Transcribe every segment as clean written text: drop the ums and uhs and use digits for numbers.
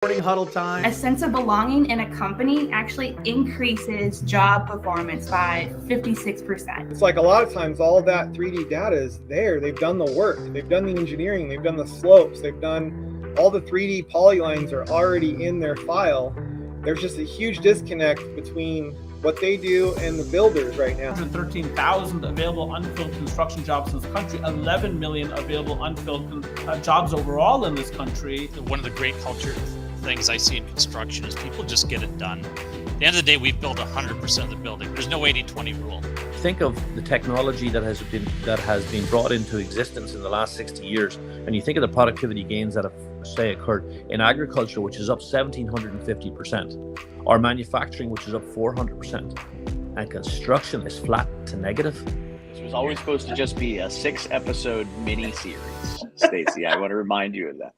Morning huddle time. A sense of belonging in a company actually increases job performance by 56%. It's like a lot of times all of that 3D data is there. They've done the work. They've done the engineering. They've done the slopes. They've done all the 3D polylines are already in their file. There's just a huge disconnect between what they do and the builders right now. 113,000 available unfilled construction jobs in this country, 11 million available unfilled jobs overall in this country. One of the great culture things I see in construction is people just get it done. At the end of the day, we've built 100% of the building. There's no 80-20 rule. Think of the technology that has been brought into existence in the last 60 years, and you think of the productivity gains that have, say, occurred in agriculture, which is up 1,750%, or manufacturing, which is up 400%, and construction is flat to negative. This was always supposed to just be a 6-episode mini-series, Stacy. I want to remind you of that.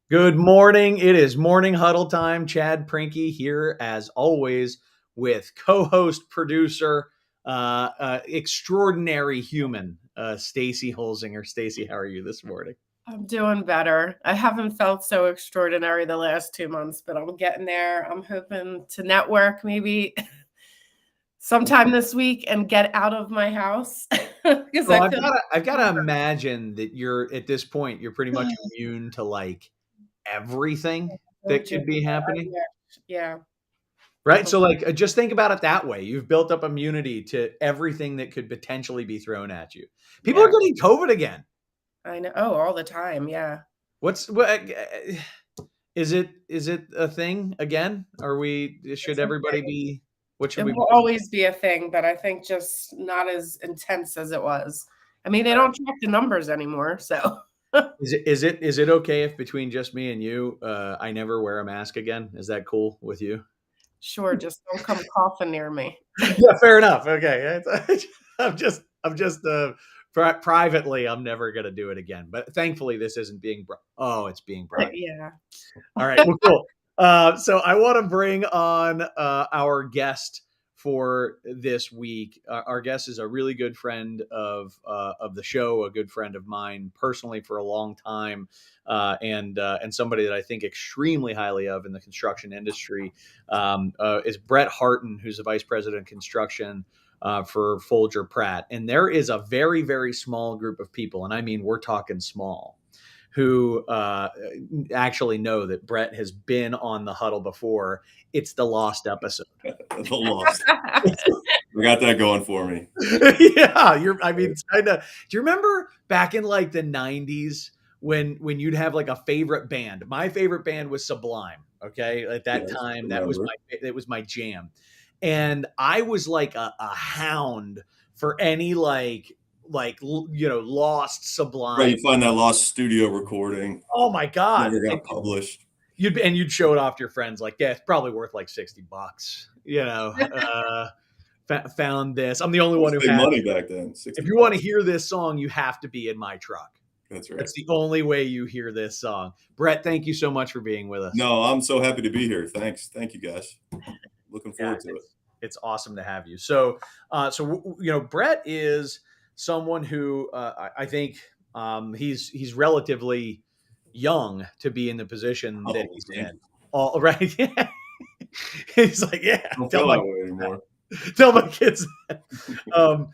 Good morning. It is morning huddle time. Chad Prinky here, as always, with co-host, producer, extraordinary human, Stacy Holzinger. Stacy, how are you this morning? I'm doing better. I haven't felt so extraordinary the last 2 months, but I'm getting there. I'm hoping to network maybe sometime this week and get out of my house. I've got to imagine that you're at this point, you're pretty much immune to like everything that could be happening. Yeah. Right. So like, just think about it that way. You've built up immunity to everything that could potentially be thrown at you. People are getting COVID again. I know. Oh, all the time. Yeah. Is it a thing again? Should everybody be, what should we? It will always be a thing, but I think just not as intense as it was. I mean, they don't track the numbers anymore. So Is it okay if between just me and you, I never wear a mask again? Is that cool with you? Sure, just don't come coughing near me. Yeah, fair enough. Okay, I'm just privately, I'm never gonna do it again. But thankfully, this isn't being. It's being brought. Yeah. All right. Well, cool. So I want to bring on our guest for this week. Our guest is a really good friend of the show, a good friend of mine personally for a long time, and somebody that I think extremely highly of in the construction industry is Brett Harton, who's the vice president of construction for Foulger-Pratt. And there is a very, very small group of people, and I mean we're talking small, who actually know that Brett has been on the huddle before. It's the lost episode. The lost. I got that going for me. Yeah, it's kind of. Do you remember back in like the 90s when you'd have like a favorite band? My favorite band was Sublime. Okay, at that time, it was my jam, and I was like a hound for any lost Sublime. Right, you find that lost studio recording. Oh my God. Never got published. You'd show it off to your friends like, yeah, it's probably worth like $60. Found this. I'm the only one who had money back then. If you want to hear this song, you have to be in my truck. That's right. That's the only way you hear this song. Brett, thank you so much for being with us. No, I'm so happy to be here. Thanks. Thank you guys. Looking forward to it. It's awesome to have you. So Brett is someone who I think he's relatively young to be in the position that he's in. All right. He's like, yeah. Don't feel that way anymore. Tell my kids that. But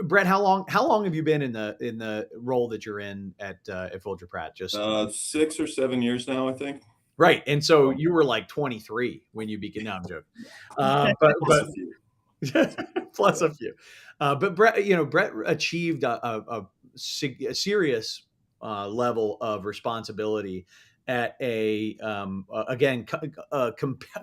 Brett, how long have you been in the role that you're in at Foulger-Pratt? Just 6 or 7 years now, I think. Right. And so you were like 23 when you began. No, I'm joking. Plus a few. But Brett achieved a serious level of responsibility at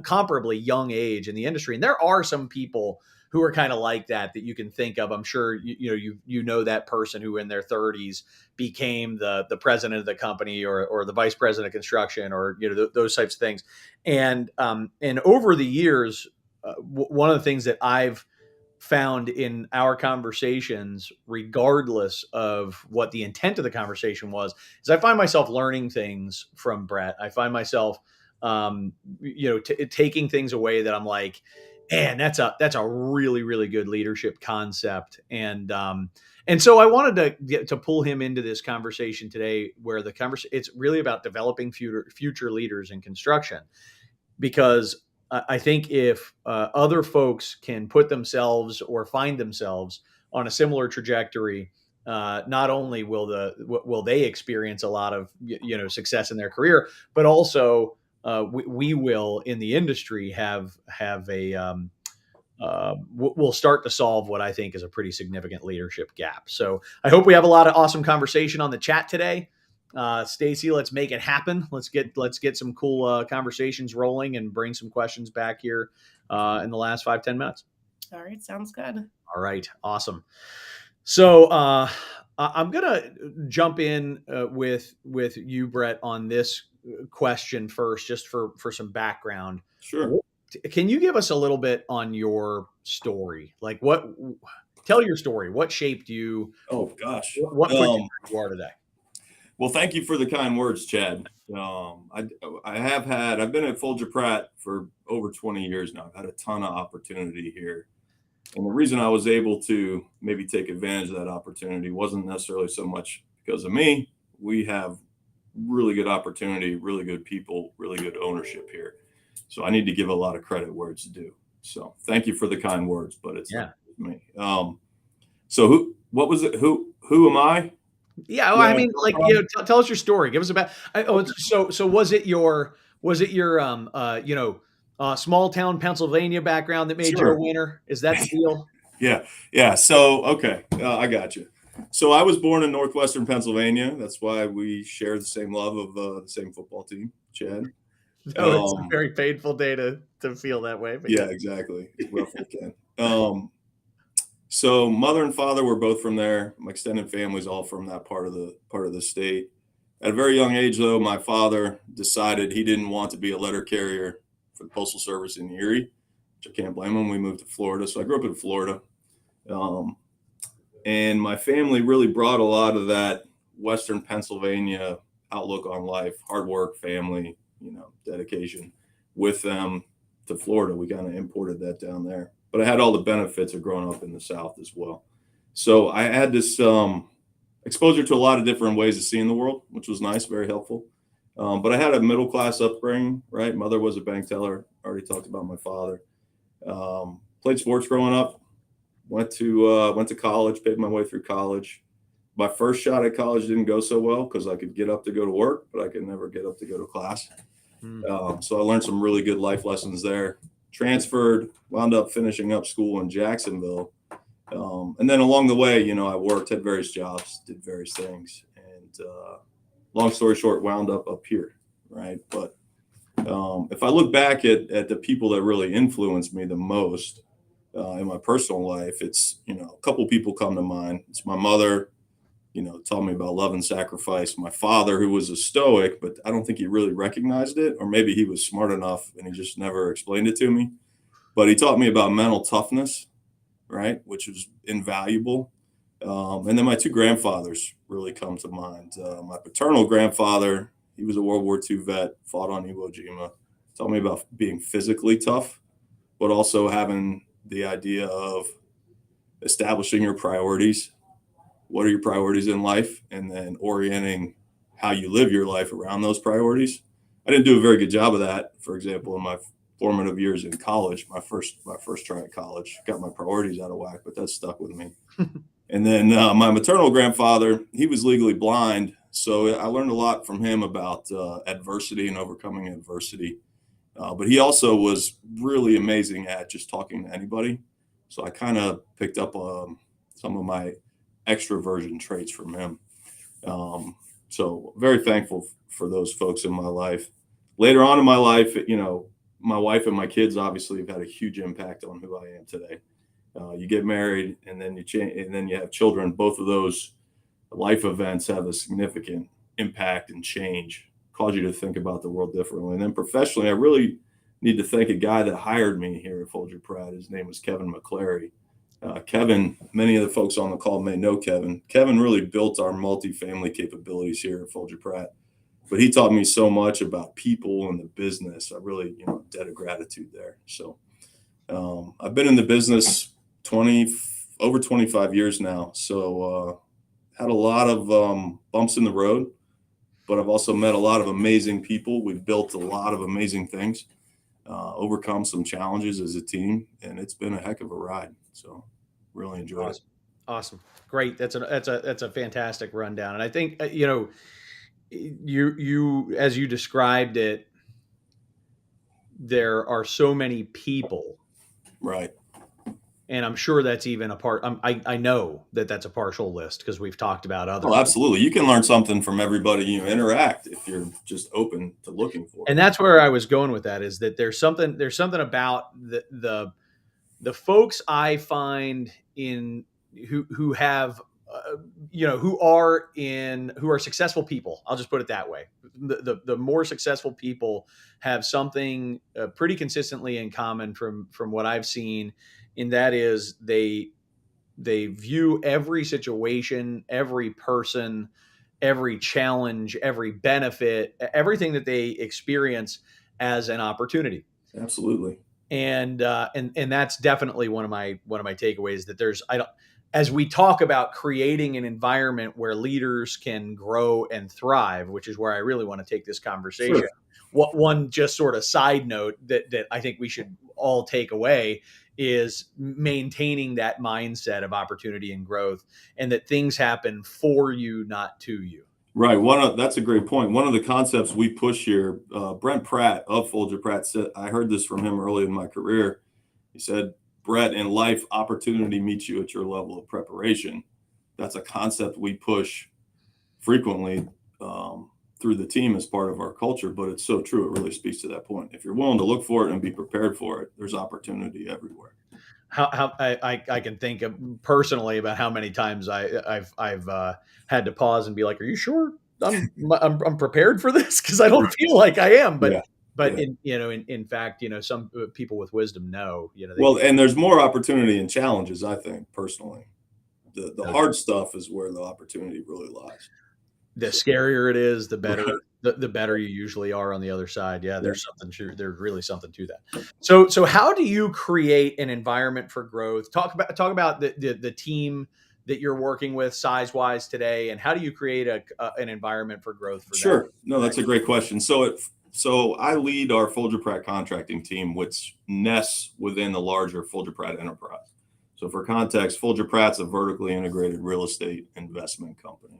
comparably young age in the industry. And there are some people who are kind of like that you can think of. I'm sure you know that person who in their 30s became the president of the company or the vice president of construction or those types of things. And over the years, one of the things that I've found in our conversations, regardless of what the intent of the conversation was, is I find myself learning things from Brett. I find myself, taking things away that I'm like, Man, that's a really, really good leadership concept. And so I wanted to get to pull him into this conversation today, where the conversation, it's really about developing future leaders in construction, because I think if other folks can put themselves or find themselves on a similar trajectory, not only will they experience a lot of success in their career, but also we will in the industry have a we'll start to solve what I think is a pretty significant leadership gap. So I hope we have a lot of awesome conversation on the chat today. Stacy, let's make it happen. Let's get some cool conversations rolling and bring some questions back here in the last 5-10 minutes. All right, sounds good. All right, awesome. So I'm gonna jump in with you, Brett, on this question first, just for some background. Sure. Can you give us a little bit on your story? Like, tell your story. What shaped you? Oh gosh. What put you where you are today? Well, thank you for the kind words, Chad. I've been at Foulger-Pratt for over 20 years now. I've had a ton of opportunity here. And the reason I was able to maybe take advantage of that opportunity wasn't necessarily so much because of me. We have really good opportunity, really good people, really good ownership here. So I need to give a lot of credit where it's due. So thank you for the kind words, but it's not me. So what was it? Who am I? Yeah, well, I mean, like, tell us your story. Give us so was it your small town Pennsylvania background that made you a winner? Is that the deal? Yeah. So okay, I got you. So I was born in northwestern Pennsylvania. That's why we share the same love of the same football team, Chad. No, it's a very painful day to feel that way. But yeah, exactly. It's rough weekend. So mother and father were both from there. My extended family's all from that part of the state. At a very young age, though, my father decided he didn't want to be a letter carrier for the Postal Service in Erie, which I can't blame him. We moved to Florida. So I grew up in Florida. And my family really brought a lot of that Western Pennsylvania outlook on life, hard work, family, dedication with them to Florida. We kind of imported that down there. But I had all the benefits of growing up in the South as well. So I had this exposure to a lot of different ways of seeing the world, which was nice, very helpful. But I had a middle-class upbringing, right? Mother was a bank teller. Already talked about my father. Played sports growing up. Went to college, paid my way through college. My first shot at college didn't go so well because I could get up to go to work, but I could never get up to go to class. So I learned some really good life lessons there. Transferred, wound up finishing up school in Jacksonville. And then along the way, I worked, had various jobs, did various things. And long story short, wound up here, right? But if I look back at the people that really influenced me the most in my personal life, it's, a couple people come to mind. It's my mother, taught me about love and sacrifice. My father, who was a stoic, but I don't think he really recognized it, or maybe he was smart enough and he just never explained it to me. But he taught me about mental toughness, right, which was invaluable. And then my two grandfathers really come to mind. My paternal grandfather, he was a World War II vet, fought on Iwo Jima, taught me about being physically tough, but also having the idea of establishing your priorities. What are your priorities in life? And then orienting how you live your life around those priorities. I didn't do a very good job of that. For example, in my formative years in college, my first try at college, got my priorities out of whack, but that stuck with me. And then my maternal grandfather, he was legally blind. So I learned a lot from him about adversity and overcoming adversity. But he also was really amazing at just talking to anybody. So I kind of picked up some of my extroversion traits from him. So very thankful for those folks in my life. Later on in my life, my wife and my kids obviously have had a huge impact on who I am today. You get married and then you change, and then you have children. Both of those life events have a significant impact and change, cause you to think about the world differently. And then professionally, I really need to thank a guy that hired me here at Foulger-Pratt. His name was Kevin McClary. Kevin, many of the folks on the call may know Kevin. Kevin really built our multifamily capabilities here at Foulger-Pratt. But he taught me so much about people and the business. I really, debt of gratitude there. So I've been in the business over 25 years now. So had a lot of bumps in the road, but I've also met a lot of amazing people. We've built a lot of amazing things, overcome some challenges as a team, and it's been a heck of a ride. So really enjoyed it. Awesome. Great. That's a fantastic rundown. And I think, you, as you described it, there are so many people. Right. And I'm sure that's even a part. I know that that's a partial list because we've talked about others. Oh, absolutely. You can learn something from everybody you interact if you're just open to looking for it. And that's where I was going with that, is that there's something about the folks I find who have who are successful people. I'll just put it that way. The more successful people have something pretty consistently in common from what I've seen, and that is they view every situation, every person, every challenge, every benefit, everything that they experience as an opportunity. Absolutely. And that's definitely one of my takeaways, that as we talk about creating an environment where leaders can grow and thrive, which is where I really want to take this conversation. Sure. One just sort of side note that I think we should all take away is maintaining that mindset of opportunity and growth, and that things happen for you, not to you. Right. That's a great point. One of the concepts we push here, Brent Pratt of Foulger-Pratt said, I heard this from him early in my career. He said, Brett, in life, opportunity meets you at your level of preparation. That's a concept we push frequently through the team as part of our culture, but it's so true. It really speaks to that point. If you're willing to look for it and be prepared for it, there's opportunity everywhere. How I can think of personally about how many times I've had to pause and be like, "Are you sure I'm prepared for this?" Because I don't feel like I am. But in fact, some people with wisdom know. And there's more opportunity and challenges. I think personally, the hard stuff is where the opportunity really lies. The scarier it is, the better. The better you usually are on the other side. Yeah, there's really something to that. So how do you create an environment for growth? Talk about the team that you're working with size-wise today, and how do you create an environment for growth for Sure. that? No, that's a great question. So I lead our Foulger-Pratt contracting team, which nests within the larger Foulger-Pratt enterprise. So for context, Foulger-Pratt's a vertically integrated real estate investment company.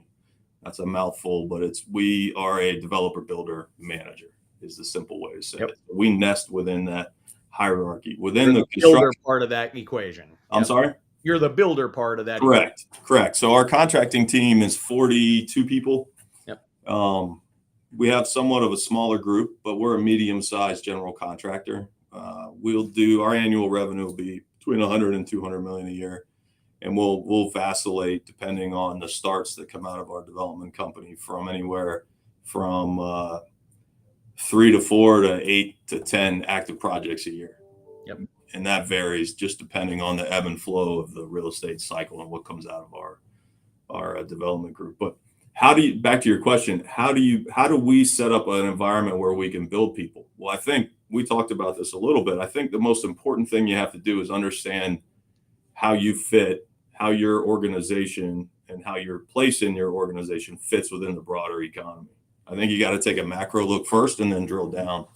That's a mouthful, but we are a developer builder manager is the simple way to say it. We nest within that hierarchy, within the builder part of that equation. I'm sorry? You're the builder part of that. Correct. So our contracting team is 42 people. Yep. We have somewhat of a smaller group, but we're a medium-sized general contractor. Our annual revenue will be between 100 and 200 million a year. And we'll vacillate depending on the starts that come out of our development company from anywhere from 3 to 4 to 8 to 10 active projects a year. Yep. And that varies just depending on the ebb and flow of the real estate cycle and what comes out of our development group. But back to your question, how do we set up an environment where we can build people? Well, I think we talked about this a little bit. I think the most important thing you have to do is understand how you fit, how your organization and how your place in your organization fits within the broader economy. I think you got to take a macro look first and then drill down.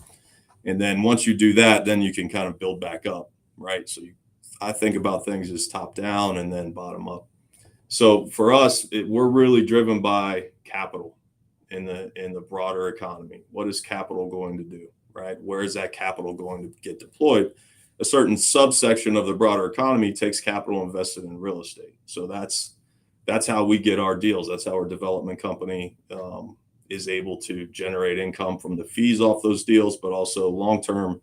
And then once you do that, then you can kind of build back up, right? So I think about things as top down and then bottom up. So for us, we're really driven by capital in the broader economy. What is capital going to do, right? Where is that capital going to get deployed? A certain subsection of the broader economy takes capital invested in real estate. So that's how we get our deals. That's how our development company is able to generate income from the fees off those deals, but also long-term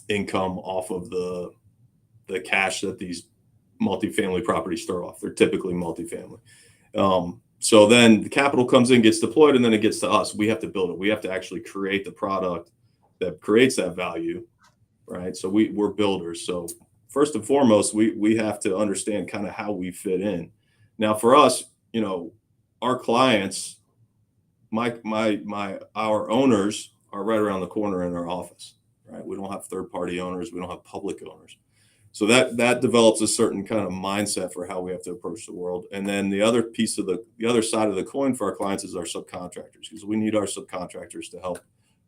income off of the cash that these multifamily properties throw off. They're typically multifamily. So then the capital comes in, gets deployed, and then it gets to us. We have to build it. We have to actually create the product that creates that value. Right. So we're builders. So first and foremost, we have to understand kind of how we fit in. Now, for us, our clients, our owners are right around the corner in our office. right? We don't have third-party owners. We don't have public owners. So that develops a certain kind of mindset for how we have to approach the world. And then the other piece of the other side of the coin for our clients is our subcontractors, because we need our subcontractors to help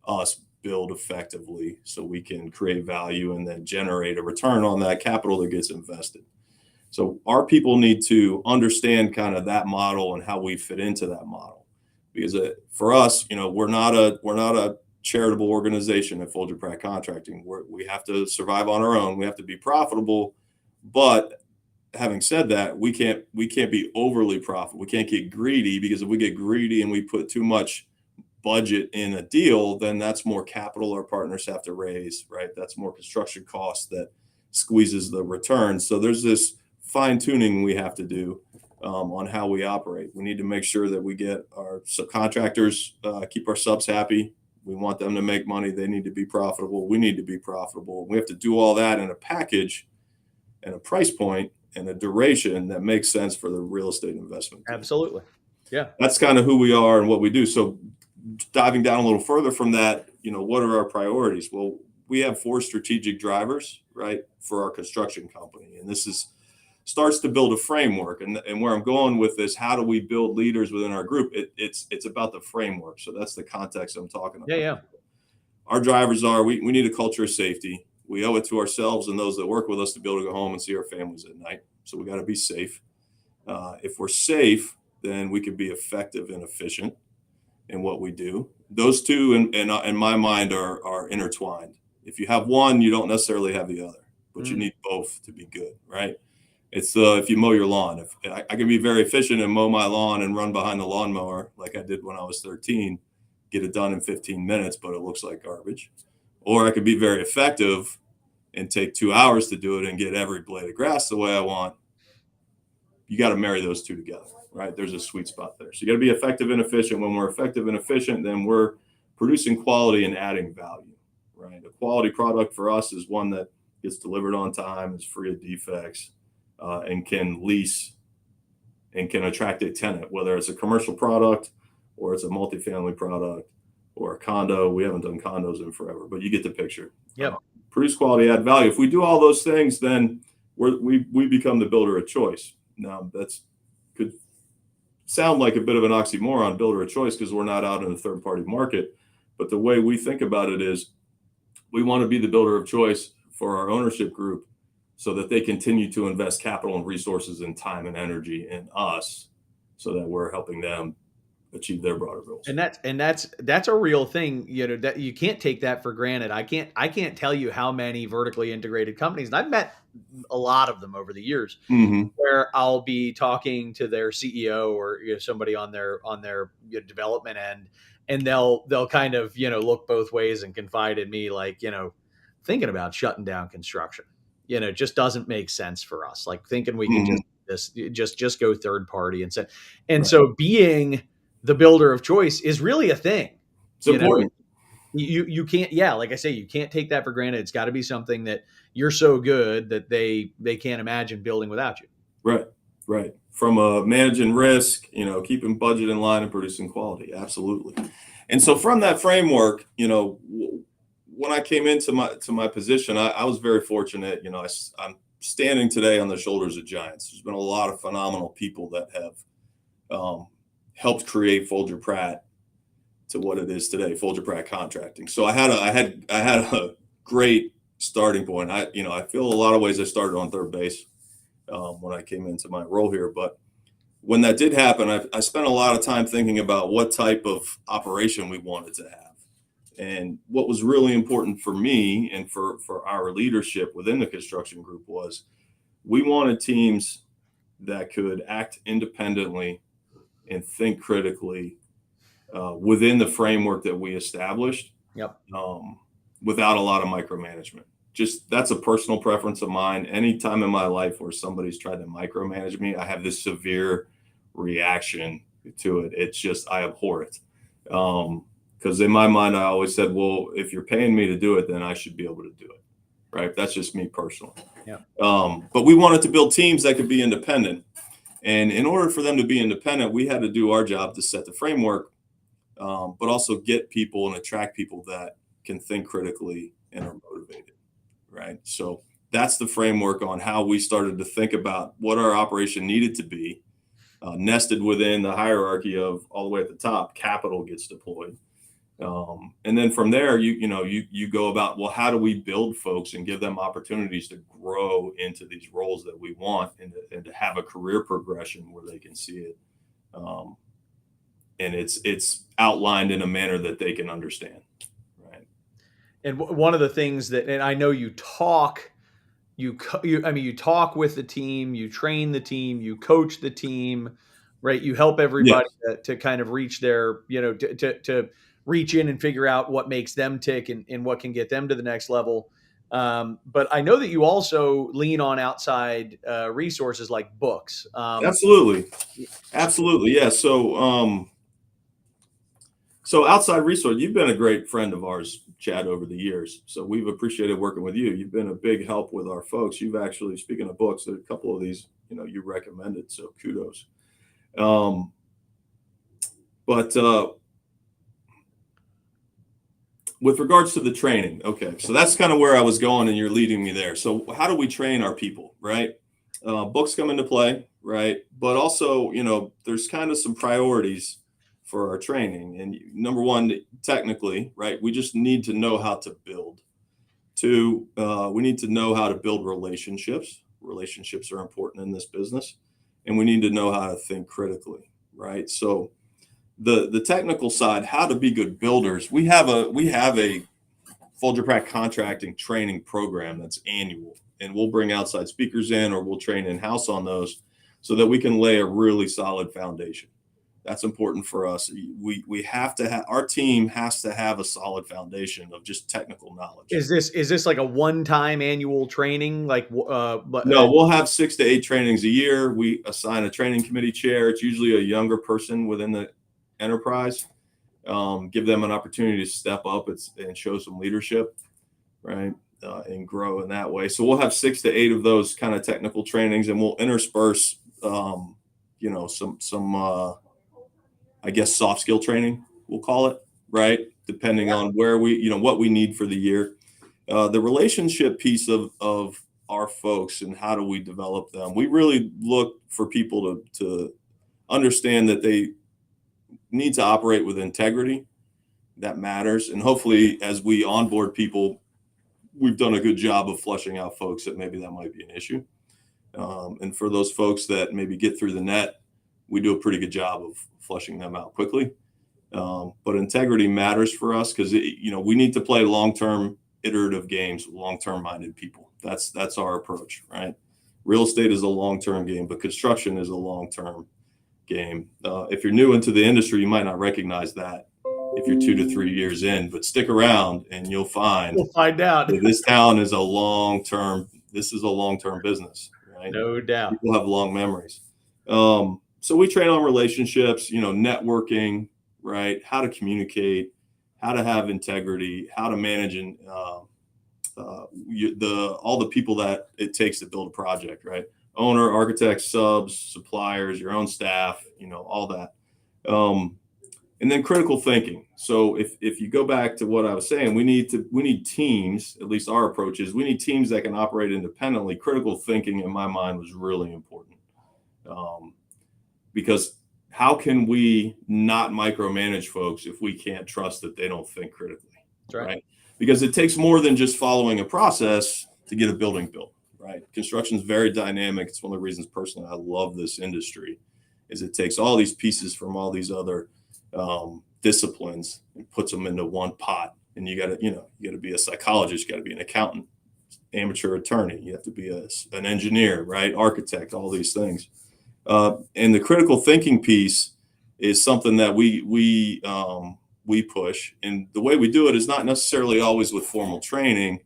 us build effectively so we can create value and then generate a return on that capital that gets invested. So our people need to understand kind of that model and how we fit into that model, because for us, we're not a charitable organization at Foulger-Pratt Contracting. We have to survive on our own. We have to be profitable, but having said that, we can't be overly profitable. We can't get greedy, because if we get greedy and we put too much budget in a deal, then that's more capital our partners have to raise, right? That's more construction costs that squeezes the return. So there's this fine tuning we have to do on how we operate. We need to make sure that we get our subcontractors, keep our subs happy. We want them to make money. They need to be profitable. We need to be profitable. We have to do all that in a package and a price point and a duration that makes sense for the real estate investment team. Absolutely. Yeah. That's kind of who we are and what we do. So diving down a little further from that, what are our priorities? Well, we have 4 strategic drivers, right, for our construction company. And this starts to build a framework. And where I'm going with this, how do we build leaders within our group? It's about the framework. So that's the context I'm talking about. Yeah. Our drivers are, we need a culture of safety. We owe it to ourselves and those that work with us to be able to go home and see our families at night. So we got to be safe. If we're safe, then we can be effective and efficient in what we do. Those two, in my mind, are intertwined. If you have one, you don't necessarily have the other, but you need both to be good, right? It's if you mow your lawn. If I can be very efficient and mow my lawn and run behind the lawnmower like I did when I was 13, get it done in 15 minutes, but it looks like garbage. Or I could be very effective and take 2 hours to do it and get every blade of grass the way I want. You got to marry those two together, right? There's a sweet spot there. So you got to be effective and efficient. When we're effective and efficient, then we're producing quality and adding value, right? A quality product for us is one that gets delivered on time, is free of defects, and can lease and can attract a tenant, whether it's a commercial product or it's a multifamily product or a condo. We haven't done condos in forever, but you get the picture. Yep. Produce quality, add value. If we do all those things, then we become the builder of choice. Now, that's could sound like a bit of an oxymoron, builder of choice, because we're not out in the third-party market. But the way we think about it is we want to be the builder of choice for our ownership group so that they continue to invest capital and resources and time and energy in us so that we're helping them achieve their broader goals. And that's a real thing, that you can't take that for granted. I can't tell you how many vertically integrated companies, and I've met a lot of them over the years, where I'll be talking to their CEO or somebody on their development end, and they'll kind of look both ways and confide in me, like, thinking about shutting down construction, just doesn't make sense for us. Like, thinking we can just go third party and say, and so being the builder of choice is really a thing. It's important. You can't, like I say, you can't take that for granted. It's got to be something that you're so good that they can't imagine building without you. Right. From managing risk, keeping budget in line and producing quality. Absolutely. And so from that framework, when I came into my position, I was very fortunate. I'm standing today on the shoulders of giants. There's been a lot of phenomenal people that have helped create Foulger-Pratt to what it is today, Foulger-Pratt Contracting. So I had a great starting point. I feel a lot of ways I started on third base when I came into my role here. But when that did happen, I spent a lot of time thinking about what type of operation we wanted to have. And what was really important for me and for our leadership within the construction group was we wanted teams that could act independently and think critically within the framework that we established. Yep. Without a lot of micromanagement. Just that's a personal preference of mine. Any time in my life where somebody's tried to micromanage me, I have this severe reaction to it. It's just, I abhor it. Because in my mind, I always said, well, if you're paying me to do it, then I should be able to do it. Right. That's just me personally. Yeah. But we wanted to build teams that could be independent. And in order for them to be independent, we had to do our job to set the framework, but also get people and attract people that can think critically and are motivated, right? So that's the framework on how we started to think about what our operation needed to be. Nested within the hierarchy of all the way at the top, capital gets deployed. And then from there, you go about, well, how do we build folks and give them opportunities to grow into these roles that we want, and to have a career progression where they can see it. And it's outlined in a manner that they can understand. Right. And one of the things that, and I know you talk, you talk with the team, you train the team, you coach the team, right? You help everybody to kind of reach their, to reach in and figure out what makes them tick and what can get them to the next level. But I know that you also lean on outside resources like books. Absolutely. Yeah. So outside resource, you've been a great friend of ours, Chad, over the years. So we've appreciated working with you. You've been a big help with our folks. You've actually, speaking of books, a couple of these, you recommended. So kudos. But with regards to the training, okay, so that's kind of where I was going, and you're leading me there. So how do we train our people, right? Books come into play, right? But also, there's kind of some priorities for our training. And number one, technically, right, we just need to know how to build. Two, we need to know how to build relationships. Relationships are important in this business. And we need to know how to think critically, right? So the technical side, how to be good builders, we have a Foulger-Pratt contracting training program that's annual. And we'll bring outside speakers in, or we'll train in-house on those so that we can lay a really solid foundation. That's important for us. We have to have, our team has to have a solid foundation of just technical knowledge. Is this like a one-time annual training? No, we'll have 6 to 8 trainings a year. We assign a training committee chair. It's usually a younger person within the enterprise. Give them an opportunity to step up and show some leadership, right? And grow in that way. So we'll have 6 to 8 of those kind of technical trainings, and we'll intersperse, some I guess soft skill training, we'll call it, right? Depending on where what we need for the year. The relationship piece of our folks and how do we develop them. We really look for people to understand that they need to operate with integrity. That matters. And hopefully as we onboard people, we've done a good job of fleshing out folks that maybe that might be an issue. And for those folks that maybe get through the net, we do a pretty good job of flushing them out quickly. But integrity matters for us because, we need to play long-term iterative games with long-term minded people. That's our approach, right? Real estate is a long-term game, but construction is a long-term game. If you're new into the industry, you might not recognize that if you're 2 to 3 years in, but stick around and you'll find out that this town is a long-term business, right? No doubt. People have long memories. So we train on relationships, networking, right? How to communicate, how to have integrity, how to manage and all the people that it takes to build a project, right? Owner, architects, subs, suppliers, your own staff, all that. And then critical thinking. So if you go back to what I was saying, we need teams, at least our approach is we need teams that can operate independently. Critical thinking in my mind was really important. Because how can we not micromanage folks if we can't trust that they don't think critically? That's right. Because it takes more than just following a process to get a building built, right? Construction is very dynamic. It's one of the reasons personally I love this industry is it takes all these pieces from all these other disciplines and puts them into one pot. And you got to be a psychologist, you got to be an accountant, amateur attorney, you have to be an engineer, right? Architect, all these things. And the critical thinking piece is something that we push. And the way we do it is not necessarily always with formal training.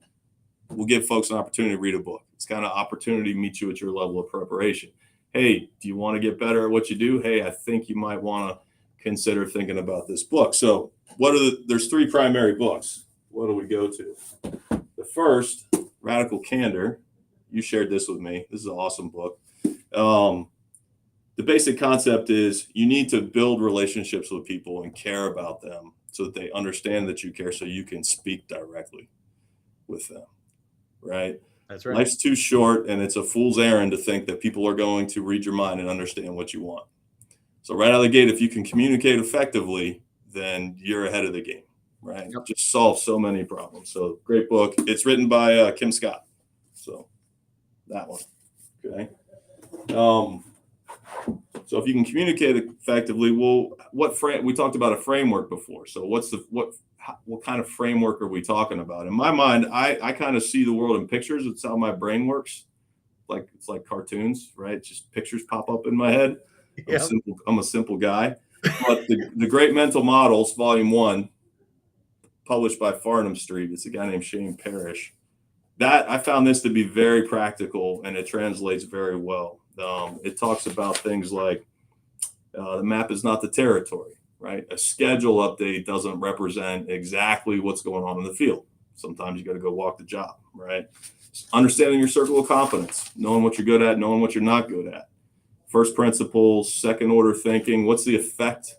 We'll give folks an opportunity to read a book. It's kind of opportunity to meet you at your level of preparation. Hey, do you want to get better at what you do? Hey, I think you might want to consider thinking about this book. So there's 3 primary books. What do we go to? The first, Radical Candor. You shared this with me. This is an awesome book. The basic concept is you need to build relationships with people and care about them so that they understand that you care so you can speak directly. with them, right? That's right. Life's too short, and it's a fool's errand to think that people are going to read your mind and understand what you want. So right out of the gate, if you can communicate effectively, then you're ahead of the game, right? Yep. Just solve so many problems. So great book. It's written by Kim Scott. So that one, okay. So if you can communicate effectively, well, we talked about a framework before. So what kind of framework are we talking about? In my mind, I kind of see the world in pictures. It's how my brain works. It's like cartoons, right? Just pictures pop up in my head. Yep. I'm a simple guy. But the Great Mental Models, Volume 1, published by Farnham Street. It's a guy named Shane Parrish. I found this to be very practical, and it translates very well. It talks about things like the map is not the territory, right? A schedule update doesn't represent exactly what's going on in the field. Sometimes you got to go walk the job, right? Understanding your circle of competence, knowing what you're good at, knowing what you're not good at. First principles, second order thinking. What's the effect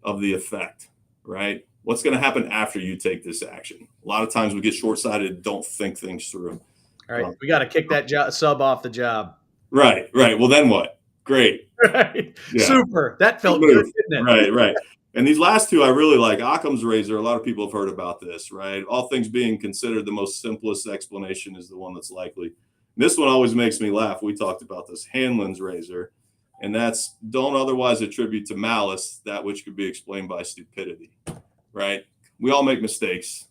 of the effect, right? What's going to happen after you take this action? A lot of times we get short-sighted, don't think things through. All right, we got to kick that sub off the job. Right. Well, then what? Great. Right. Yeah. Super. That felt good, didn't it? Right. And these last two I really like. Occam's razor, a lot of people have heard about this, right? All things being considered, the most simplest explanation is the one that's likely. This one always makes me laugh. We talked about this, Hanlon's razor, and that's don't otherwise attribute to malice that which could be explained by stupidity, right? We all make mistakes.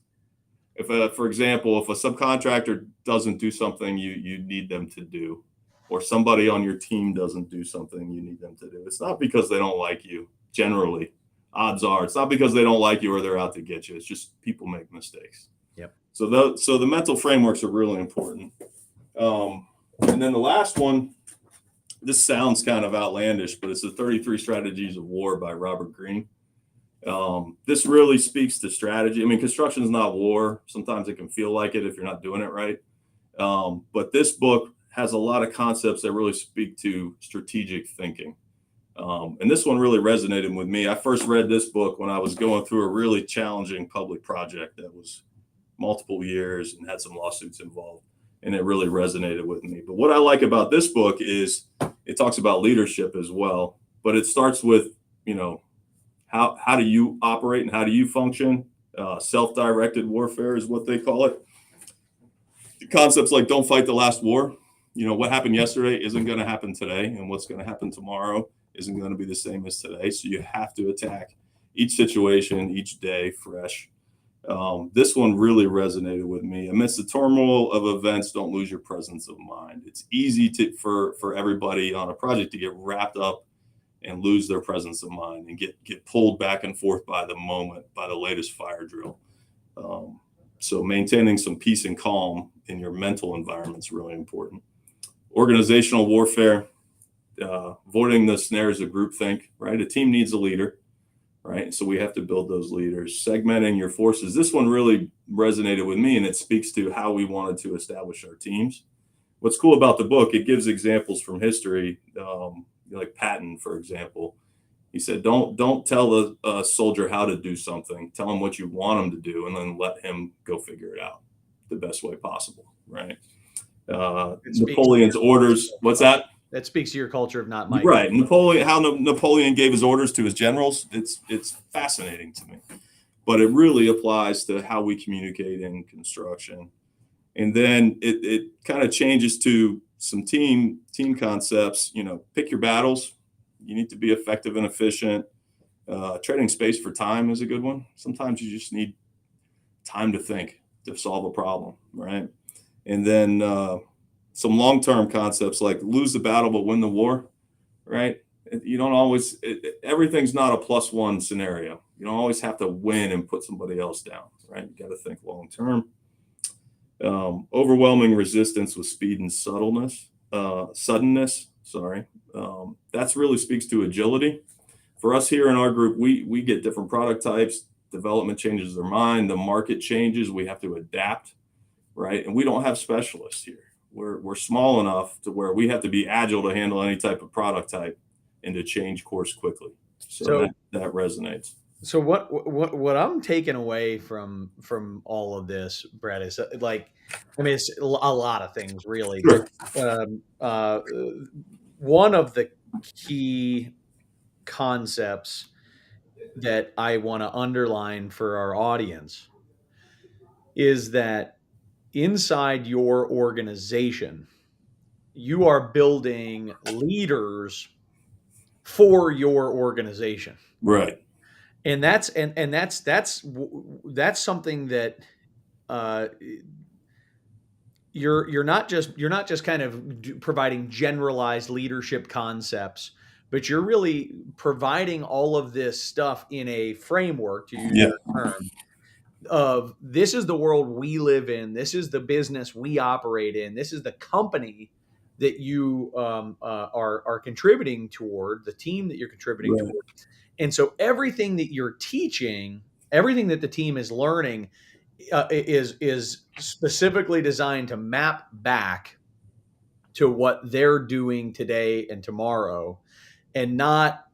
For example, if a subcontractor doesn't do something you need them to do, or somebody on your team doesn't do something you need them to do, it's not because they don't like you. Generally, odds are it's not because they don't like you or they're out to get you. It's just people make mistakes. Yep. So the mental frameworks are really important. And then the last one, this sounds kind of outlandish, but it's the 33 Strategies of War by Robert Greene. This really speaks to strategy. I mean, construction is not war. Sometimes it can feel like it if you're not doing it right. But this book has a lot of concepts that really speak to strategic thinking. And this one really resonated with me. I first read this book when I was going through a really challenging public project that was multiple years and had some lawsuits involved. And it really resonated with me. But what I like about this book is it talks about leadership as well. But it starts with, how do you operate and how do you function? Self-directed warfare is what they call it. The concepts like don't fight the last war. What happened yesterday isn't going to happen today. And what's going to happen tomorrow isn't going to be the same as today. So you have to attack each situation, each day fresh. This one really resonated with me. Amidst the turmoil of events, don't lose your presence of mind. It's easy for everybody on a project to get wrapped up and lose their presence of mind and get pulled back and forth by the moment, by the latest fire drill. So maintaining some peace and calm in your mental environment is really important. Organizational warfare, avoiding the snares of groupthink, right? A team needs a leader, right? So we have to build those leaders. Segmenting your forces. This one really resonated with me, and it speaks to how we wanted to establish our teams. What's cool about the book, it gives examples from history, like Patton, for example. He said, don't tell a soldier how to do something. Tell him what you want him to do, and then let him go figure it out the best way possible, right? Napoleon's orders. What's that? That speaks to your culture of not Mike. Right. Napoleon gave his orders to his generals. It's fascinating to me. But it really applies to how we communicate in construction. And then it kind of changes to some team concepts. Pick your battles. You need to be effective and efficient. Trading space for time is a good one. Sometimes you just need time to think, to solve a problem, right? And then some long-term concepts like lose the battle but win the war, right? You don't always, everything's not a +1 scenario. You don't always have to win and put somebody else down, right? You got to think long-term. Overwhelming resistance with speed and suddenness. That's really speaks to agility. For us here in our group, we get different product types. Development changes their mind. The market changes. We have to adapt. Right. And we don't have specialists here. We're small enough to where we have to be agile to handle any type of product type and to change course quickly. So that resonates. So what I'm taking away from all of this, Brett, is like, I mean, it's a lot of things really, but Sure. um, uh, one of the key concepts that I want to underline for our audience is that inside your organization, you are building leaders for your organization. Right. And that's something that uh, you're not just kind of providing generalized leadership concepts, but you're really providing all of this stuff in a framework, to use Yeah. your term, of this is the world we live in, this is the business we operate in, this is the company that you are contributing toward, the team that you're contributing Right. toward. And so everything that you're teaching, everything that the team is learning, is specifically designed to map back to what they're doing today and tomorrow, and not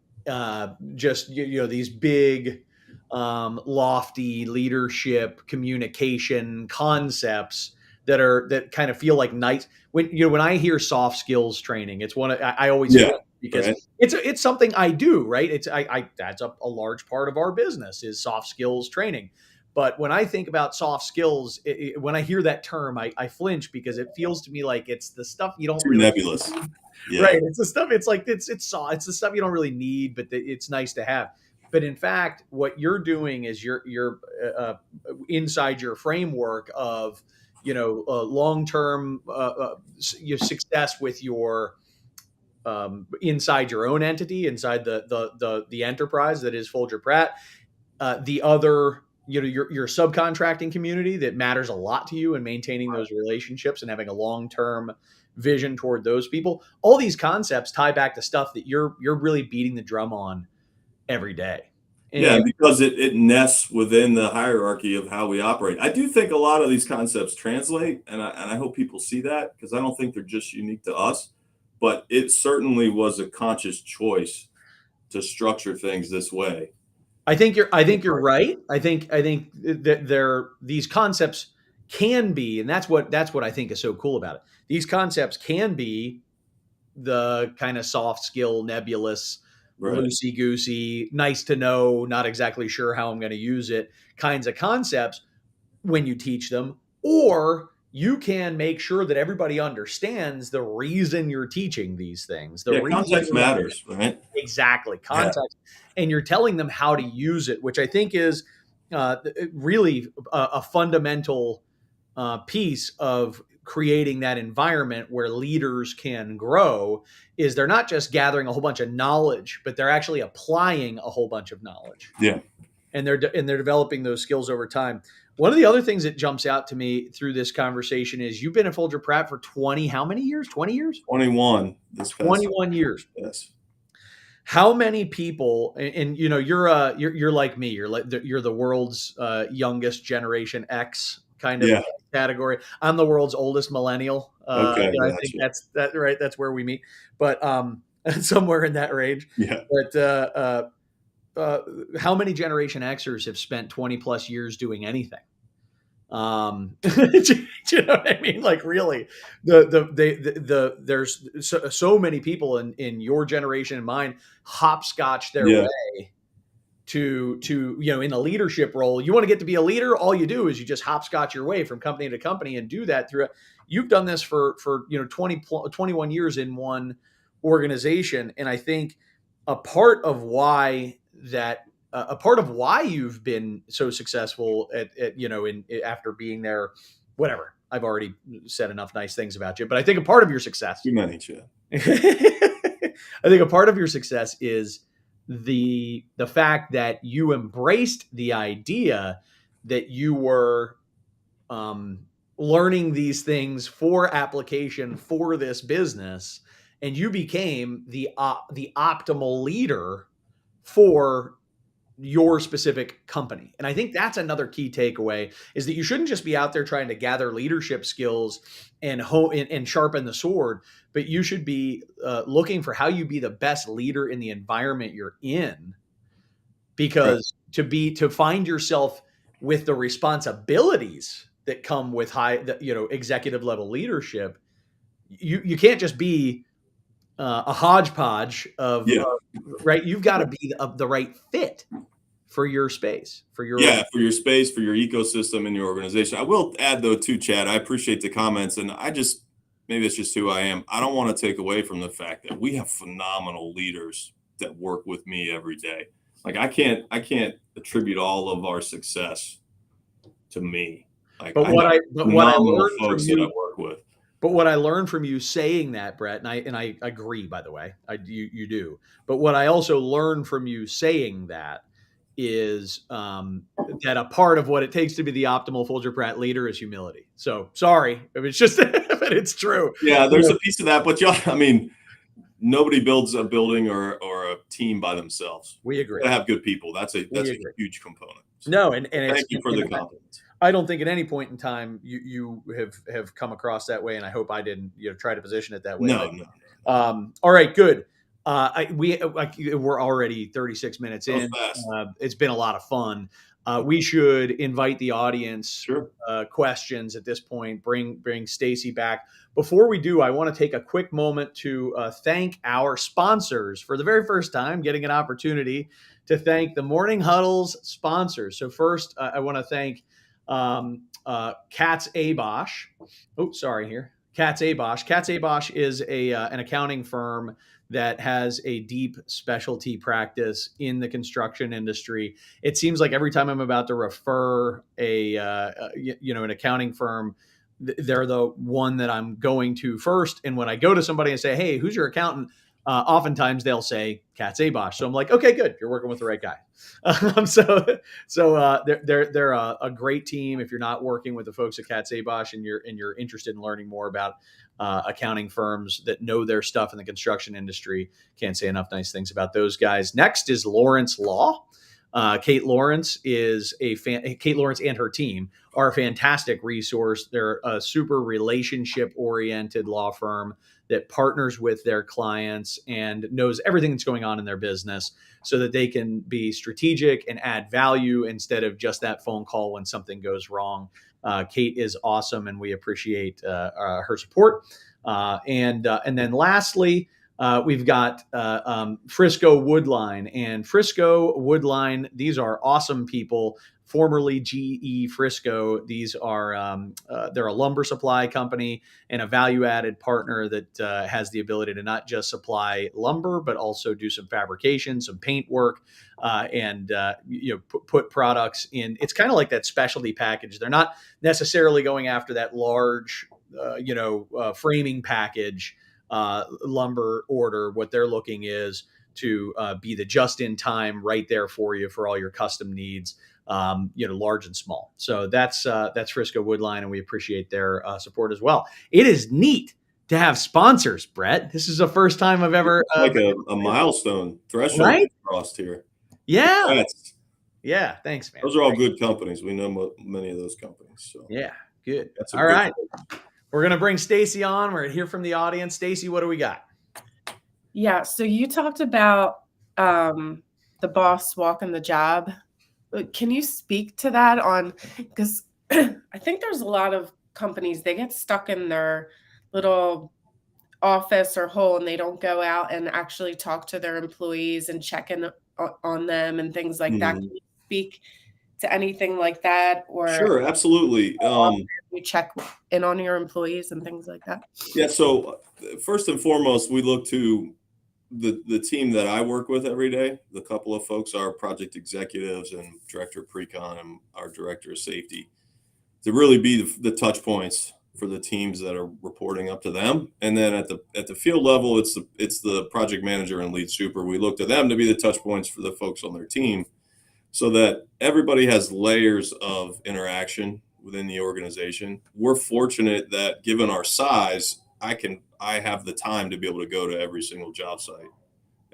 just these big lofty leadership communication concepts that kind of feel like nice. When I hear soft skills training, it's one I always Yeah. feel, because Right. it's something I do, right? It's I that's a large part of our business is soft skills training. But when I think about soft skills, when I hear that term, I flinch, because it feels to me like it's the stuff you don't Too really nebulous. need. Yeah. Right. It's the stuff. It's like it's the stuff you don't really need, but it's nice to have. But in fact, what you're doing is you're inside your framework of long term your success with your inside your own entity, inside the enterprise that is Foulger-Pratt. The other, your subcontracting community that matters a lot to you, and maintaining those relationships and having a long-term vision toward those people. All these concepts tie back to stuff that you're really beating the drum on every day. Yeah, And because it nests within the hierarchy of how we operate. I do think a lot of these concepts translate, and I hope people see that, because I don't think they're just unique to us, but it certainly was a conscious choice to structure things this way. I think you're right. I think that these concepts can be, and that's what I think is so cool about it. These concepts can be the kind of soft skill, nebulous, Right. loosey goosey, nice to know, not exactly sure how I'm going to use it kinds of concepts when you teach them. Or you can make sure that everybody understands the reason you're teaching these things. The Yeah, reason context you're- matters, right? Exactly. Yeah. Context. And you're telling them how to use it, which I think is really a fundamental piece of creating that environment where leaders can grow. Is they're not just gathering a whole bunch of knowledge, but they're actually applying a whole bunch of knowledge. Yeah. And they're developing those skills over time. One of the other things that jumps out to me through this conversation is you've been at Foulger-Pratt for how many years? 20 years? 21 this past 21 years. Yes. How many people, and you're like me, you're the world's youngest Generation X kind of category. I'm the world's oldest millennial. Okay, I think that's right. That's where we meet, but somewhere in that range. Yeah. But how many Generation Xers have spent 20 plus years doing anything? Do you know what I mean? Like, really, there's so many people in your generation and mine hopscotch their way to in a leadership role. You want to get to be a leader, all you do is you just hopscotch your way from company to company, and do that through. You've done this for 21 years in one organization, and I think a part of why you've been so successful at after being there, whatever. I've already said enough nice things about you, but I think a part of your success. Too many, Chad. I think a part of your success is the fact that you embraced the idea that you were learning these things for application for this business, and you became the optimal leader for your specific company. And I think that's another key takeaway, is that you shouldn't just be out there trying to gather leadership skills and sharpen the sword, but you should be looking for how you be the best leader in the environment you're in, because to find yourself with the responsibilities that come with executive level leadership, you can't just be a hodgepodge of right. You've got to be the right fit for your space, for your space, for your ecosystem and your organization. I will add though too, Chad, I appreciate the comments, and maybe it's just who I am. I don't want to take away from the fact that we have phenomenal leaders that work with me every day. Like I can't attribute all of our success to me. Like, what I learned from you, that I work with. But what I learned from you saying that, Brett, and I agree, by the way, you do. But what I also learned from you saying that is that a part of what it takes to be the optimal Foulger-Pratt leader is humility. So sorry, it's just, but it's true. Yeah, there's a piece of that, but nobody builds a building or a team by themselves. We agree. To have good people, that's a huge component. So no, and thank you for the compliment. I don't think at any point in time you have come across that way, and I hope I didn't try to position it that way. No. All right, good. We're already 36 minutes in. It's been a lot of fun. We should invite the audience questions at this point. Bring Stacy back. Before we do, I want to take a quick moment to thank our sponsors for the very first time, getting an opportunity to thank the Morning Huddle's sponsors. So first, I want to thank Katz Abosch. Oh, sorry here. Katz Abosch. Katz Abosch is an accounting firm that has a deep specialty practice in the construction industry. It seems like every time I'm about to refer an accounting firm, they're the one that I'm going to first. And when I go to somebody and say, "Hey, who's your accountant?" Oftentimes they'll say Katz Abosch. So I'm like, okay, good. You're working with the right guy. They're a great team. If you're not working with the folks at Katz Abosch and you're interested in learning more about accounting firms that know their stuff in the construction industry, can't say enough nice things about those guys. Next is Lawrence Law. Kate Lawrence and her team are a fantastic resource. They're a super relationship-oriented law firm that partners with their clients and knows everything that's going on in their business so that they can be strategic and add value instead of just that phone call when something goes wrong. Kate is awesome, and we appreciate her support. And then lastly, we've got Frisco Woodline. And Frisco Woodline, these are awesome people, formerly GE Frisco. These are they're a lumber supply company and a value-added partner that has the ability to not just supply lumber, but also do some fabrication, some paint work, and put products in. It's kind of like that specialty package. They're not necessarily going after that large, framing package lumber order. What they're looking is to be the just-in-time right there for you for all your custom needs. Large and small. So that's Frisco Woodline, and we appreciate their support as well. It is neat to have sponsors, Brett. This is the first time I've ever like a milestone threshold crossed here. Yeah. Yeah. Thanks, man. Those are all good companies. We know many of those companies. So yeah, good. All right. We're going to bring Stacy on. We're going to hear from the audience. Stacy, what do we got? Yeah. So you talked about the boss walking the job. Can you speak to that because I think there's a lot of companies, they get stuck in their little office or hole and they don't go out and actually talk to their employees and check in on them and things like that. Can you speak to anything like that? Or sure, absolutely. You check in on your employees and things like that? Yeah. So first and foremost, we look to the team that I work with every day. The couple of folks are project executives and director of pre-con and our director of safety to really be the touch points for the teams that are reporting up to them. And then at the field level, it's the project manager and lead super. We look to them to be the touch points for the folks on their team so that everybody has layers of interaction within the organization. We're fortunate that given our size, I have the time to be able to go to every single job site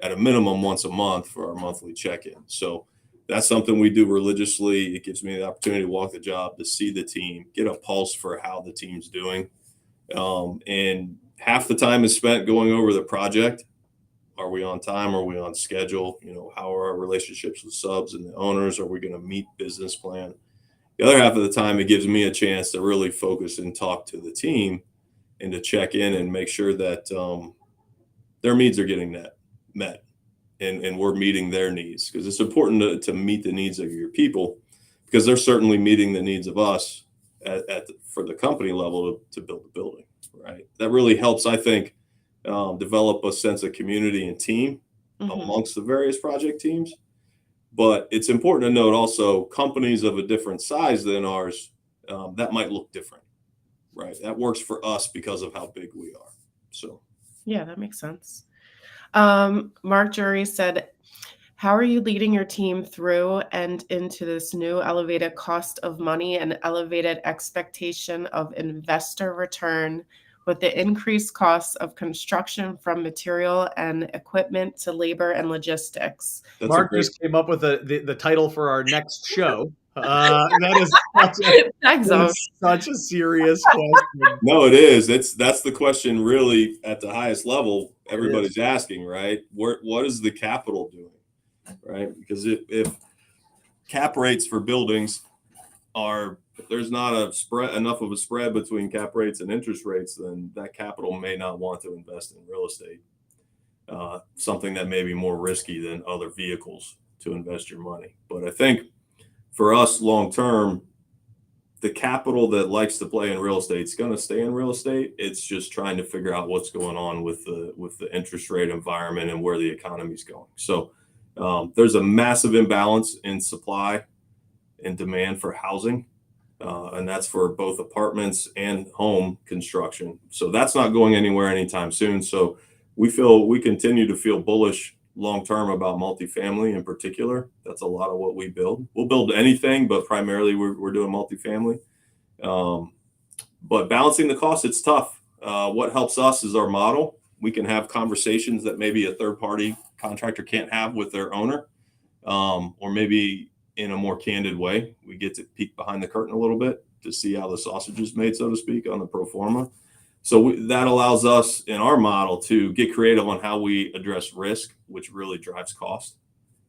at a minimum once a month for our monthly check-in. So that's something we do religiously. It gives me the opportunity to walk the job, to see the team, get a pulse for how the team's doing. And half the time is spent going over the project Are we on time? Are we on schedule? How are our relationships with subs and the owners? Are we going to meet business plan? The other half of the time, it gives me a chance to really focus and talk to the team and to check in and make sure that their needs are getting met and we're meeting their needs, because it's important to meet the needs of your people, because they're certainly meeting the needs of us for the company level to build the building, right? That really helps, I think, develop a sense of community and team amongst the various project teams. But it's important to note also, companies of a different size than ours, that might look different, right? That works for us because of how big we are. So, yeah, that makes sense. Mark Jury said, how are you leading your team through and into this new elevated cost of money and elevated expectation of investor return with the increased costs of construction, from material and equipment to labor and logistics? Mark just came up with the title for our next show. That is such a serious question. No, it is. That's the question really at the highest level everybody's asking, right? What is the capital doing, right? Because if cap rates for buildings if there's not enough of a spread between cap rates and interest rates, then that capital may not want to invest in real estate. Something that may be more risky than other vehicles to invest your money. But I think for us long term, the capital that likes to play in real estate is going to stay in real estate. It's just trying to figure out what's going on with the interest rate environment and where the economy is going. So there's a massive imbalance in supply and demand for housing, and that's for both apartments and home construction. So that's not going anywhere anytime soon. So we continue to feel bullish long term about multifamily in particular. That's a lot of what we build. We'll build anything, but primarily we're doing multifamily. But balancing the cost, it's tough. What helps us is our model. We can have conversations that maybe a third party contractor can't have with their owner, or maybe in a more candid way. We get to peek behind the curtain a little bit to see how the sausage is made, so to speak, on the pro forma. So that allows us in our model to get creative on how we address risk, which really drives cost.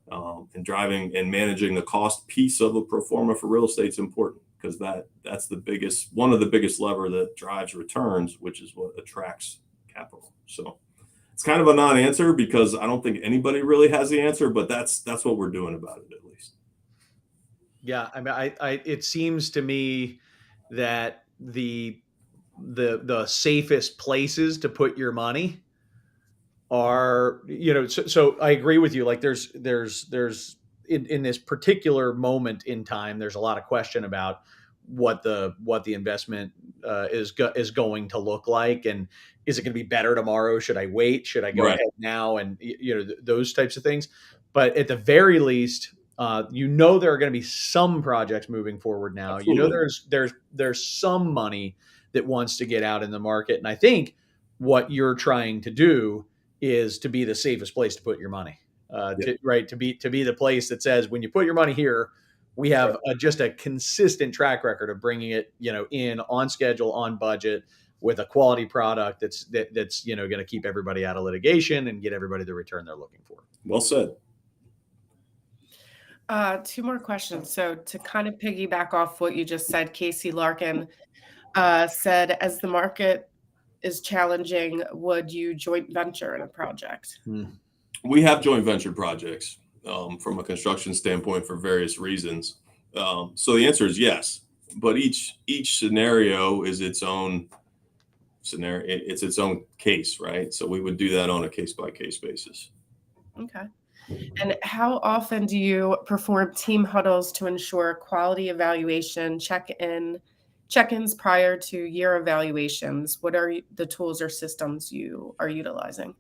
And driving and managing the cost piece of a pro forma for real estate is important, because that's one of the biggest lever that drives returns, which is what attracts capital. So it's kind of a non-answer, because I don't think anybody really has the answer, but that's what we're doing about it, at least. Yeah, I mean, it seems to me that the safest places to put your money are, so I agree with you. Like there's in this particular moment in time, there's a lot of question about what the investment is going to look like, and is it going to be better tomorrow? Should I wait? Should I go ahead now? And those types of things. But at the very least, there are going to be some projects moving forward now. Absolutely. There's some money that wants to get out in the market. And I think what you're trying to do is to be the safest place to put your money, to be the place that says, when you put your money here, we have just a consistent track record of bringing it, in on schedule, on budget, with a quality product that's going to keep everybody out of litigation and get everybody the return they're looking for. Well said. Two more questions. So to kind of piggyback off what you just said, Casey Larkin said, as the market is challenging, would you joint venture in a project? We have joint venture projects from a construction standpoint for various reasons. So the answer is yes, but each scenario is its own scenario. It's its own case, right? So we would do that on a case-by-case basis. Okay. And how often do you perform team huddles to ensure quality evaluation, check-ins prior to year evaluations? What are the tools or systems you are utilizing?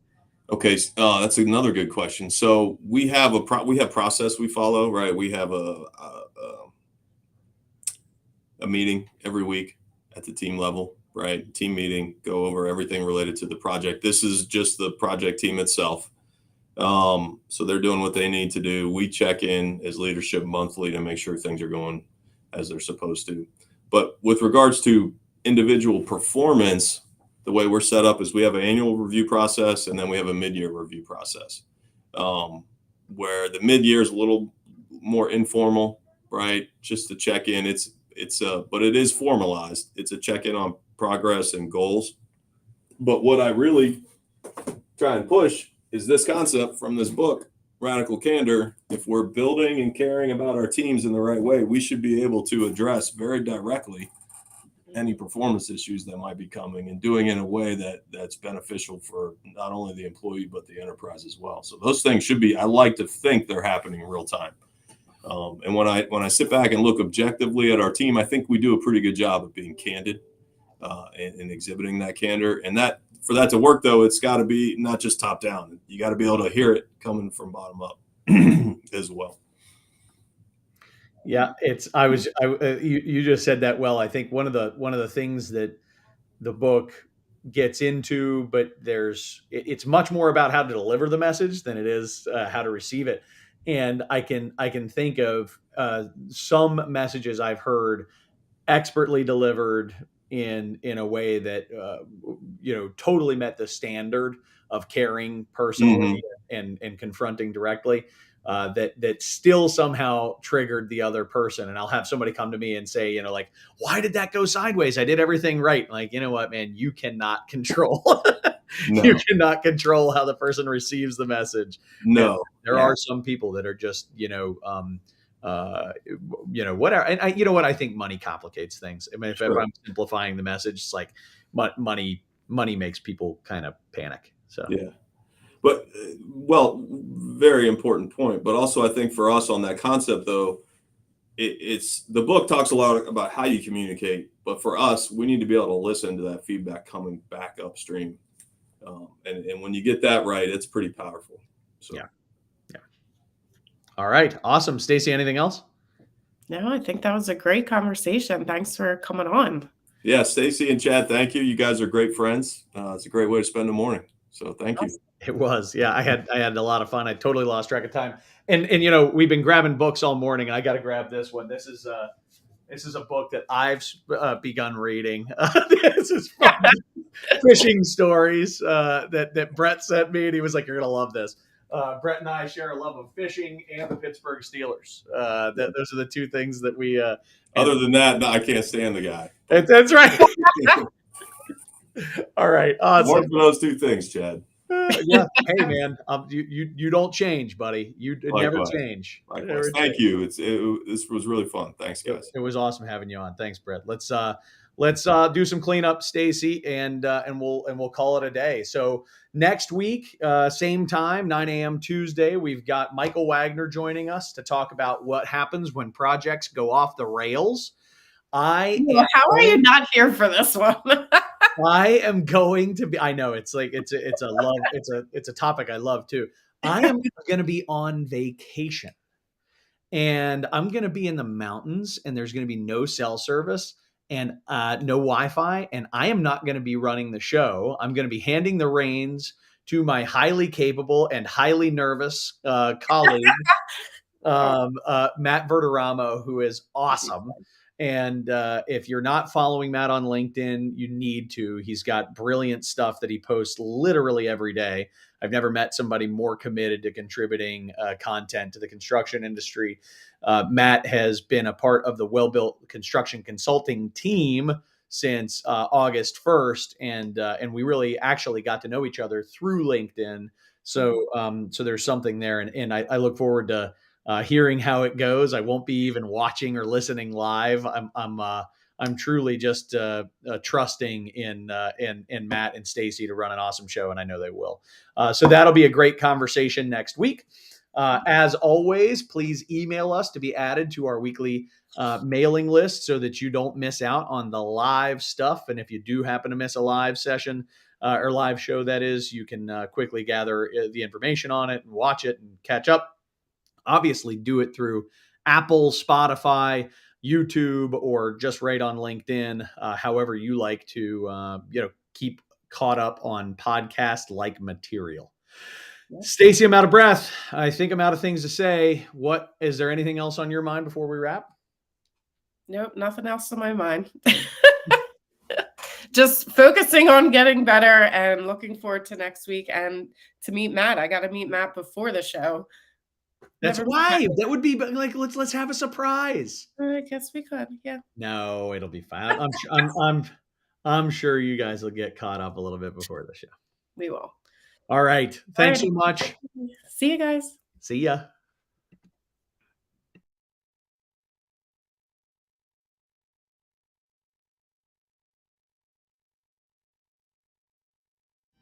Okay, that's another good question. So we have process we follow, right? We have a meeting every week at the team level, right? Team meeting, go over everything related to the project. This is just the project team itself. So they're doing what they need to do. We check in as leadership monthly to make sure things are going as they're supposed to. But with regards to individual performance, the way we're set up is we have an annual review process, and then we have a mid-year review process, where the mid-year is a little more informal, right? Just to check in. But it is formalized. It's a check-in on progress and goals. But what I really try and push is this concept from this book, Radical Candor. If we're building and caring about our teams in the right way, we should be able to address very directly any performance issues that might be coming, and doing it in a way that's beneficial for not only the employee but the enterprise as well. So those things should be, I like to think they're happening in real time. And when I sit back and look objectively at our team, I think we do a pretty good job of being candid and exhibiting that candor. And that, for that to work though, it's got to be not just top down. You got to be able to hear it coming from bottom up as well. Yeah, you just said that well. I think one of the things that the book gets into, but it's much more about how to deliver the message than it is how to receive it. And I can think of some messages I've heard expertly delivered in a way that totally met the standard of caring personally and confronting directly. That still somehow triggered the other person. And I'll have somebody come to me and say, like, why did that go sideways? I did everything right. Like, you know what, man, you cannot control, you cannot control how the person receives the message. No, and there are some people that are just, whatever. And you know what? I think money complicates things. I mean, if I'm simplifying the message, it's like money makes people kind of panic. So, yeah. But, well, very important point. But also, I think for us on that concept, though, it's the book talks a lot about how you communicate. But for us, we need to be able to listen to that feedback coming back upstream. And when you get that right, it's pretty powerful. So. Yeah. All right. Awesome. Stacy, anything else? No, I think that was a great conversation. Thanks for coming on. Yeah, Stacy and Chad, thank you. You guys are great friends. It's a great way to spend the morning. So thank you. It was. Yeah, I had a lot of fun. I totally lost track of time. And we've been grabbing books all morning, and I got to grab this one. This is a book that I've begun reading. This is fishing stories that Brett sent me, and he was like, "You're gonna love this." Brett and I share a love of fishing and the Pittsburgh Steelers. Those are the two things that we. Other than that, no, I can't stand the guy. That's right. All right. Awesome. One of those two things, Chad. Yeah. Hey, man. You don't change, buddy. You never change. Likewise. Thank you. This was really fun. Thanks, guys. It was awesome having you on. Thanks, Brett. Let's do some cleanup, Stacy, and we'll call it a day. So next week, same time, 9 a.m. Tuesday, we've got Michael Wagner joining us to talk about what happens when projects go off the rails. How are you not here for this one? I am going to be. I know it's a topic I love too. I am going to be on vacation, and I'm going to be in the mountains, and there's going to be no cell service and no Wi-Fi, and I am not going to be running the show. I'm going to be handing the reins to my highly capable and highly nervous colleague, Matt Verderamo, who is awesome. And if you're not following Matt on LinkedIn, you need to. He's got brilliant stuff that he posts literally every day. I've never met somebody more committed to contributing content to the construction industry. Matt has been a part of the Well-Built Construction Consulting team since August 1st, and we really actually got to know each other through LinkedIn. So there's something there, and I look forward to hearing how it goes. I won't be even watching or listening live. I'm truly just trusting in Matt and Stacy to run an awesome show, and I know they will. So that'll be a great conversation next week. As always, please email us to be added to our weekly mailing list so that you don't miss out on the live stuff. And if you do happen to miss a live session or live show, that is, you can quickly gather the information on it and watch it and catch up. Obviously, do it through Apple, Spotify, YouTube, or just right on LinkedIn. However you like to, keep caught up on podcast-like material. Yeah. Stacy, I'm out of breath. I think I'm out of things to say. Is there anything else on your mind before we wrap? Nope, nothing else on my mind. just focusing on getting better and looking forward to next week and to meet Matt. I got to meet Matt before the show. That's Never why met- that would be like let's have a surprise. I guess we could. Yeah, No, it'll be fine. I'm sure you guys will get caught up a little bit before the show. we will. All right. Thanks Alrighty. so much. See you guys. See ya.